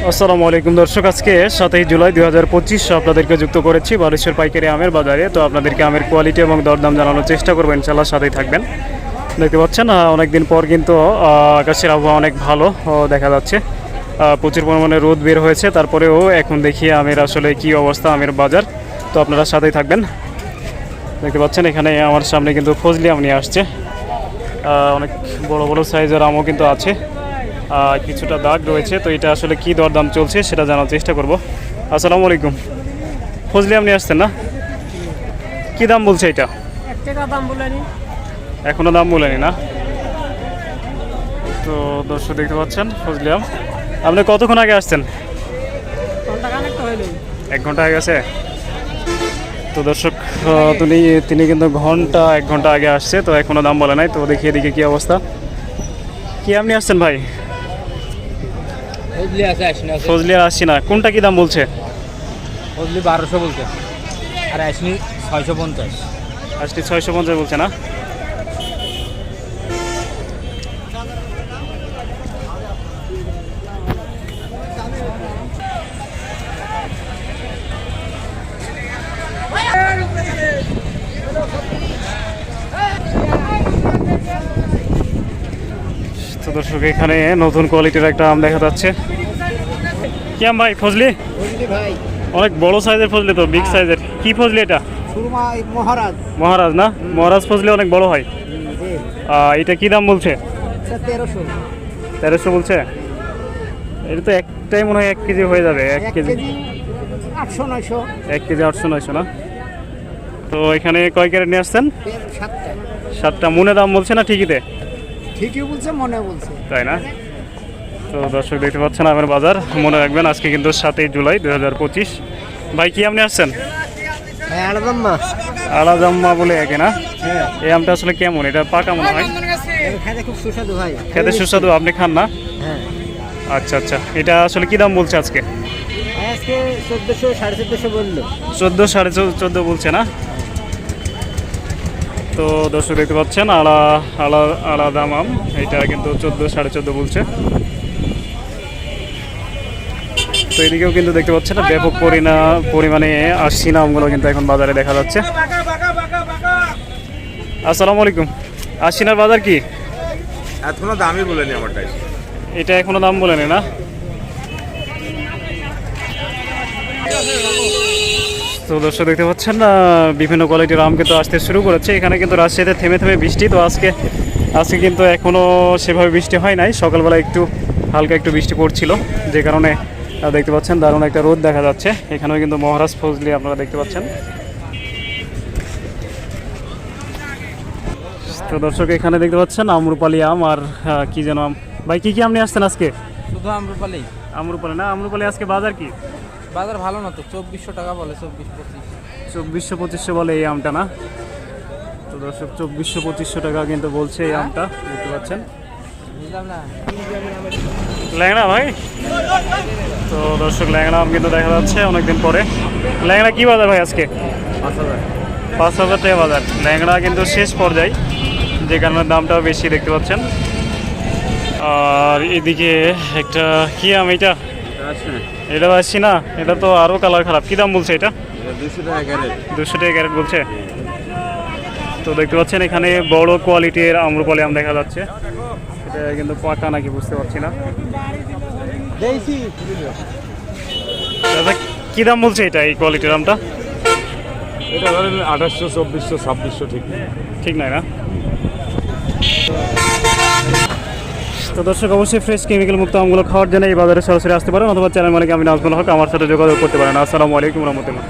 আসসালামু আলাইকুম দর্শক, আজকে 7 জুলাই 2025 আপনাদেরকে যুক্ত করেছি বারিশের পাইকারি আমের বাজারে। তো আপনাদেরকে আমের কোয়ালিটি এবং দরদাম জানানোর চেষ্টা করবো, ইনশাল্লাহ সাথেই থাকবেন। দেখতে পাচ্ছেন অনেকদিন পর কিন্তু আকাশের আবহাওয়া অনেক ভালো দেখা যাচ্ছে। প্রচুর পরিমাণে রোদ বের হয়েছে, তারপরেও এখন দেখি আমের আসলে কি অবস্থা আমের বাজার। তো আপনারা সাথেই থাকবেন। দেখতে পাচ্ছেন এখানে আমার সামনে কিন্তু ফজলি আম নিয়ে আসছে। অনেক বড় বড় সাইজের আমও কিন্তু আছে, কিছুটা দাগ রয়েছে। তো এটা আসলে কি দরদাম চলছে সেটা জানার চেষ্টা করব। আসসালামু আলাইকুম, ফজলি আম নিয়ে আসছেন না? কি দাম বলছে এটা? এখনো দাম বলেনি না? তো দর্শক দেখতে পাচ্ছেন ফজলি আম। আপনি কতক্ষণ আগে আসছেন? 1 ঘন্টা হয়ে গেছে। তো দর্শক তিনি কিন্তু 1 ঘন্টা আগে আসছে, তো এখনো দাম বলে নাই। তো দেখি এদিকে কি অবস্থা। কি আপনি আসছেন ভাই? ফজলি আর আসছি না। কোনটা কি দাম বলছে? ফজলি 1200 বলছে, আর আসনি 650। আসনি 650 বলছে না? তো দর্শক এখানে নতুন কোয়ালিটির একটা আম দেখা যাচ্ছে। কি আম ভাই? ফজলি ভাই অনেক বড় সাইজের ফজলি, তো বিগ সাইজের। কি ফজলি এটা? মহারাজ। মহারাজ না? মহারাজ ফজলি অনেক বড় হয়। এটা কি দাম বলছে? 1300 বলছে। এটা তো একটাই মনে হয় 1 কেজি হয়ে যাবে। 1 কেজি 800-900। 1 কেজি 800-900 না? তো এখানে কয় ক্যারেট নিয়ে আসছেন? 7টা। মনে দাম বলছে না ঠিকইতে? ঠিকই বলছে, মনে বলছে, তাই না? তো দর্শক দেখতে পাচ্ছেন আমের বাজার। মনে রাখবেন আজকে কিন্তু 7 জুলাই 2025। ভাই কি আপনি আসছেন? আলাদাম্মা বলে একে না? এই আমটা আসলে কেমন? এটা পাকা মনে হয়। খেতে খুব সুস্বাদু ভাই। খেতে সুস্বাদু। আপনি খান না? হ্যাঁ। আচ্ছা আচ্ছা, এটা আসলে কি দাম বলছে আজকে? আজকে 1400-1450 বললো। 1400-1450 বলছে না? তো দর্শক দেখতে পাচ্ছেন আলাদা আম, এটা কিন্তু 1400-1450 বলছে। তো এদিকেও কিন্তু দেখতে পাচ্ছেন না ব্যাপক পরিমাণে আশিনা আমগুলো কিন্তু এখন বাজারে দেখা যাচ্ছে। আসসালামু আলাইকুম, আশিনার বাজার কি? এখনো দামই বলেনি আমারটাই। এটা এখনো দাম বলেনি না? তো দর্শক দেখতে পাচ্ছেন না বিভিন্ন কোয়ালিটির আম কিন্তু আসতে শুরু করেছে। এখানে কিন্তু রাজশাহীতে থেমে থেমে বৃষ্টি। তো আজকে কিন্তু এখনও সেভাবে বৃষ্টি হয় নাই। সকালবেলা একটু হালকা একটু বৃষ্টি পড়ছিল, যে কারণে দেখতে পাচ্ছেন দারুণ একটা রোদ দেখা যাচ্ছে। এখানেও কিন্তু মহারাজ ফজলি আপনারা দেখতে পাচ্ছেন। তো দর্শক এখানে দেখতে পাচ্ছেন আম্রপালি আম আর কি যেন আম। ভাই কি কি আম নিয়ে আসছেন আজকে? শুধু আম্রপালি। আম্রপালি না? আম্রপালি আজকে বাজার কি? বাজার ভালো না তো, 2400 টাকা বলে। 2400-2500 বলে এই আমটা না? তো দর্শক 2400-2500 টাকা কিন্তু বলছে এই আমটা, দেখতে পাচ্ছেন। বুঝলাম না ল্যাংড়া ভাই। তো দর্শক ল্যাংড়া আম কিন্তু দেখা যাচ্ছে অনেকদিন পরে। ল্যাংড়া কি বাজার ভাই আজকে? 5000 টাকা বাজার। ল্যাংড়া কিন্তু শেষ পর্যায়ে, যে কারণে দামটাও বেশি দেখতে পাচ্ছেন। আর এদিকে একটা কি আম এটা? এটা আসছি না? এটা তো আরও কালার খারাপ। কি দাম বলছে এটা? 200 টাকা ক্যারেট বলছে। তো দেখতে পাচ্ছেন এখানে বড় কোয়ালিটির আম্রপালি আম দেখা যাচ্ছে। এটা কিন্তু পাকা নাকি বুঝতে পারছি না। দাদা কি দাম বলছে এটা, এই কোয়ালিটির আমটা? এটা ধরেন 2800, 2400, 2600। ঠিক নাই না? তো দর্শক অবশ্যই ফ্রেশ কেমিক্যাল মুক্ত আমগুলো খাওয়ার জন্য এই বাজারে সরাসরি আসতে পারেন, অথবা চ্যানেল মালিক আমি নাজমুল হক আমার সাথে যোগাযোগ করতে পারেন। আসসালামু আলাইকুম রহমতুল্লাহ।